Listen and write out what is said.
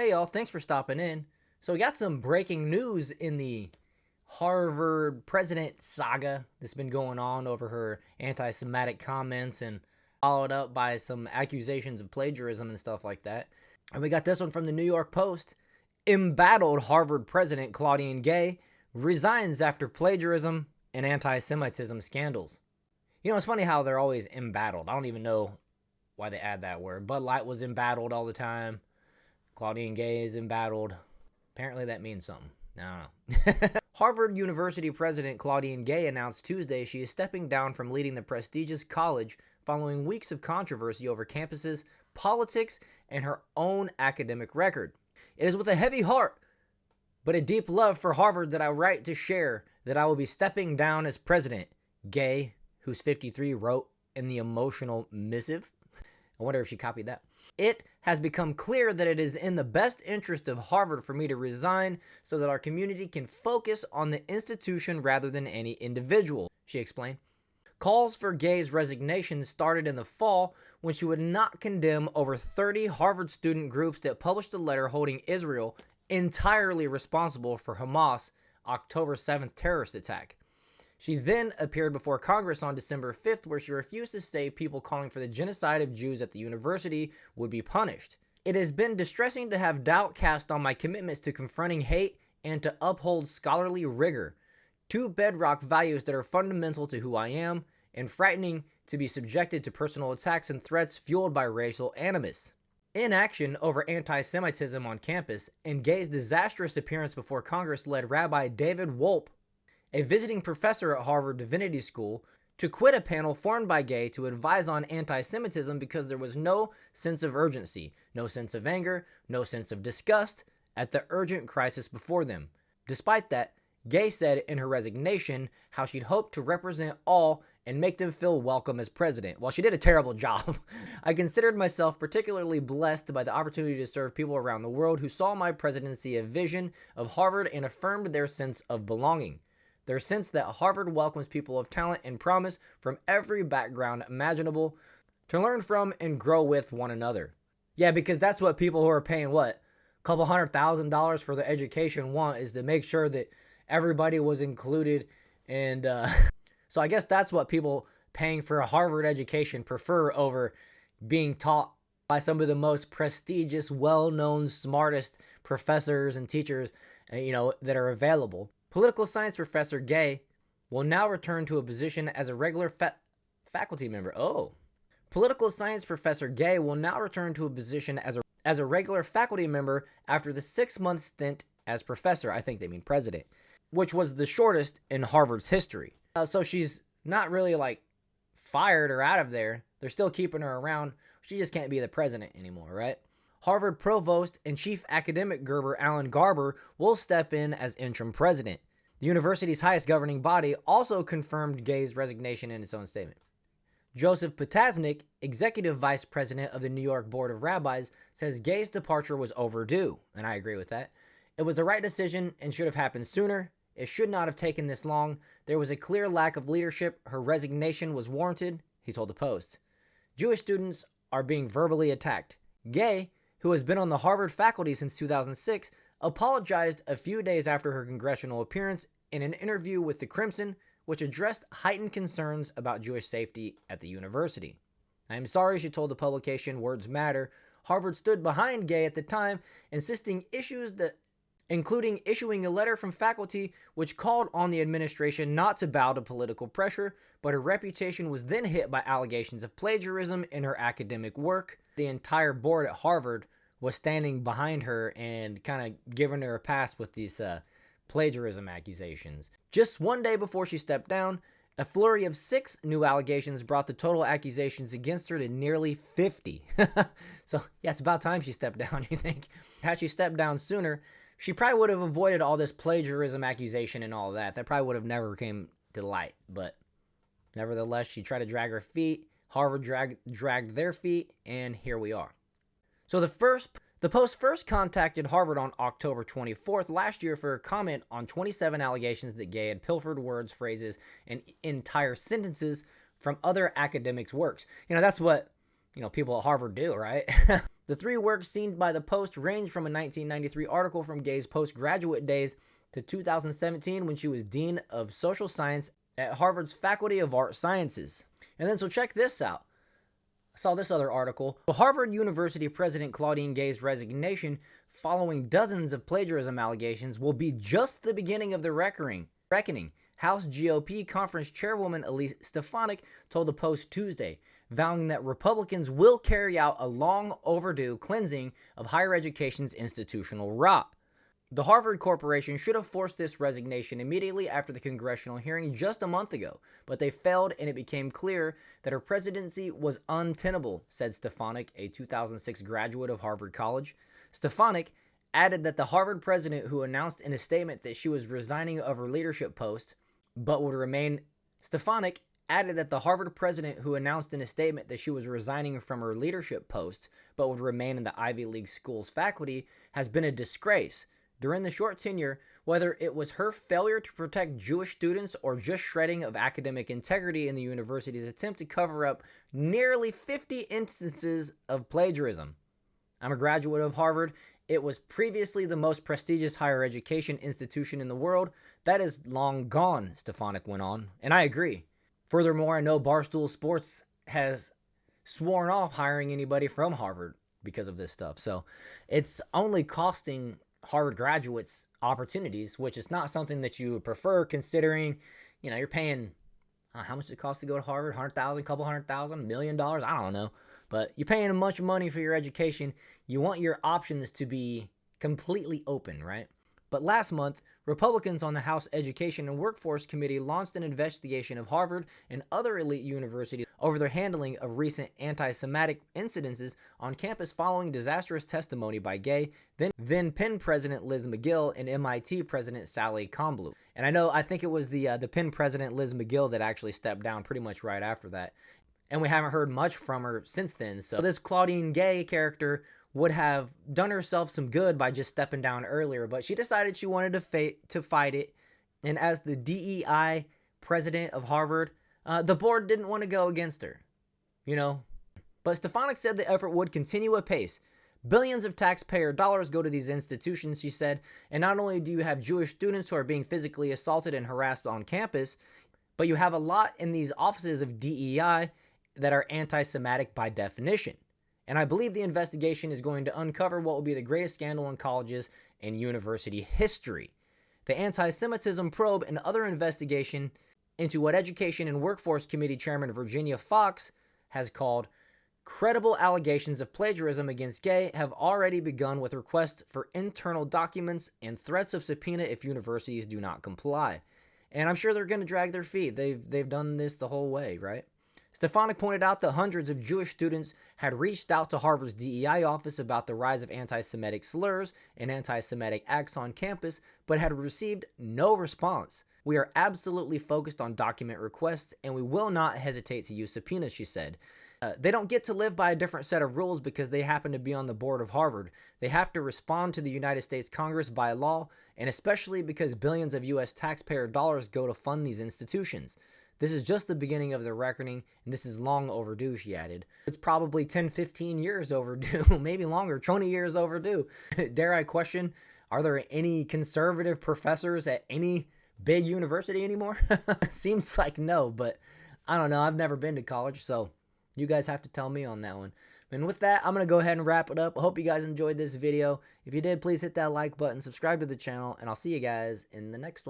Hey y'all, thanks for stopping in. So we got some breaking news in the Harvard president saga that's been going on over her anti-Semitic comments and followed up by some accusations of plagiarism and stuff like that. And we got this one from the New York Post. Embattled Harvard president Claudine Gay resigns after plagiarism and anti-Semitism scandals. You know, it's funny how they're always embattled. I don't even know why they add that word. Bud Light was embattled all the time. Claudine Gay is embattled. Apparently that means something. I don't know. Harvard University president Claudine Gay announced Tuesday she is stepping down from leading the prestigious college following weeks of controversy over campuses, politics, and her own academic record. It is with a heavy heart, but a deep love for Harvard that I write to share that I will be stepping down as president, Gay, who's 53, wrote in the emotional missive. I wonder if she copied that. It has become clear that it is in the best interest of Harvard for me to resign so that our community can focus on the institution rather than any individual, she explained. Calls for Gay's resignation started in the fall when she would not condemn over 30 Harvard student groups that published a letter holding Israel entirely responsible for Hamas' October 7th terrorist attack. She then appeared before Congress on December 5th, where she refused to say people calling for the genocide of Jews at the university would be punished. It has been distressing to have doubt cast on my commitments to confronting hate and to uphold scholarly rigor, two bedrock values that are fundamental to who I am, and frightening to be subjected to personal attacks and threats fueled by racial animus. Inaction over anti-Semitism on campus and Gay's disastrous appearance before Congress led Rabbi David Wolpe, a visiting professor at Harvard Divinity School, to quit a panel formed by Gay to advise on anti-Semitism because there was no sense of urgency, no sense of anger, no sense of disgust at the urgent crisis before them. Despite that, Gay said in her resignation how she'd hoped to represent all and make them feel welcome as president. Well, she did a terrible job. I considered myself particularly blessed by the opportunity to serve people around the world who saw my presidency a vision of Harvard and affirmed their sense of belonging. Their sense that Harvard welcomes people of talent and promise from every background imaginable to learn from and grow with one another. Yeah, because that's what people who are paying, a couple $100,000 for their education want, is to make sure that everybody was included. And so I guess that's what people paying for a Harvard education prefer over being taught by some of the most prestigious, well-known, smartest professors and teachers, that are available. Political science professor Gay will now return to a position as a regular faculty member. Political science professor Gay will now return to a position as a regular faculty member after the 6-month stint as professor. I think they mean president, which was the shortest in Harvard's history. So she's not really fired or out of there. They're still keeping her around. She just can't be the president anymore, right? Harvard provost and chief academic Gerber Alan Garber will step in as interim president. The university's highest governing body also confirmed Gay's resignation in its own statement. Joseph Potasnik, executive vice president of the New York Board of Rabbis, says Gay's departure was overdue, and I agree with that. It was the right decision and should have happened sooner. It should not have taken this long. There was a clear lack of leadership. Her resignation was warranted, he told the Post. Jewish students are being verbally attacked. Gay, who has been on the Harvard faculty since 2006, apologized a few days after her congressional appearance in an interview with the Crimson, which addressed heightened concerns about Jewish safety at the university. I am sorry, she told the publication Words Matter. Harvard stood behind Gay at the time, including issuing a letter from faculty which called on the administration not to bow to political pressure, but her reputation was then hit by allegations of plagiarism in her academic work. The entire board at Harvard was standing behind her and kind of giving her a pass with these plagiarism accusations. Just one day before she stepped down, a flurry of 6 new allegations brought the total accusations against her to nearly 50. So, yeah, it's about time she stepped down, you think. Had she stepped down sooner, she probably would have avoided all this plagiarism accusation and all that. That probably would have never came to light. But nevertheless, she tried to drag her feet. Harvard dragged their feet, and here we are. So the Post first contacted Harvard on October 24th last year for a comment on 27 allegations that Gay had pilfered words, phrases, and entire sentences from other academics' works. That's what people at Harvard do, right? The three works seen by the Post range from a 1993 article from Gay's postgraduate days to 2017 when she was Dean of Social Science at Harvard's Faculty of Art Sciences. And then, so check this out. I saw this other article. Harvard University President Claudine Gay's resignation following dozens of plagiarism allegations will be just the beginning of the reckoning. House GOP Conference Chairwoman Elise Stefanik told the Post Tuesday, vowing that Republicans will carry out a long overdue cleansing of higher education's institutional rot. The Harvard Corporation should have forced this resignation immediately after the congressional hearing just a month ago, but they failed and it became clear that her presidency was untenable, said Stefanik, a 2006 graduate of Harvard College. Stefanik added that the Harvard president who announced in a statement that she was resigning of her leadership post, but would remain Stefanik added that the Harvard president who announced in a statement that she was resigning from her leadership post, but would remain in the Ivy League school's faculty, has been a disgrace. During the short tenure, whether it was her failure to protect Jewish students or just shredding of academic integrity in the university's attempt to cover up nearly 50 instances of plagiarism. I'm a graduate of Harvard. It was previously the most prestigious higher education institution in the world. That is long gone, Stefanik went on, and I agree. Furthermore, I know Barstool Sports has sworn off hiring anybody from Harvard because of this stuff. So it's only costing Harvard graduates opportunities, which is not something that you would prefer considering, you're paying, how much does it cost to go to Harvard? 100,000, couple $100,000, $1 million? I don't know. But you're paying much money for your education. You want your options to be completely open, right? But last month, Republicans on the House Education and Workforce Committee launched an investigation of Harvard and other elite universities over their handling of recent anti-Semitic incidences on campus following disastrous testimony by Gay, then Penn President Liz McGill and MIT President Sally Konbluh. And I think it was the Penn President Liz McGill that actually stepped down pretty much right after that. And we haven't heard much from her since then. So this Claudine Gay character would have done herself some good by just stepping down earlier, but she decided she wanted to fight it. And as the DEI president of Harvard, the board didn't want to go against her, But Stefanik said the effort would continue apace. Billions of taxpayer dollars go to these institutions, she said, and not only do you have Jewish students who are being physically assaulted and harassed on campus, but you have a lot in these offices of DEI that are anti-Semitic by definition. And I believe the investigation is going to uncover what will be the greatest scandal in colleges and university history. The Anti-Semitism Probe and other investigation into what Education and Workforce Committee Chairman Virginia Fox has called credible allegations of plagiarism against Gay have already begun with requests for internal documents and threats of subpoena if universities do not comply. And I'm sure they're going to drag their feet. They've done this the whole way, right? Stefanik pointed out that hundreds of Jewish students had reached out to Harvard's DEI office about the rise of anti-Semitic slurs and anti-Semitic acts on campus, but had received no response. We are absolutely focused on document requests, and we will not hesitate to use subpoenas, she said. They don't get to live by a different set of rules because they happen to be on the board of Harvard. They have to respond to the United States Congress by law, and especially because billions of U.S. taxpayer dollars go to fund these institutions. This is just the beginning of the reckoning, and this is long overdue, she added. It's probably 10, 15 years overdue, maybe longer, 20 years overdue. Dare I question, are there any conservative professors at any big university anymore? Seems like no, but I don't know. I've never been to college, so you guys have to tell me on that one. And with that, I'm going to go ahead and wrap it up. I hope you guys enjoyed this video. If you did, please hit that like button, subscribe to the channel, and I'll see you guys in the next one.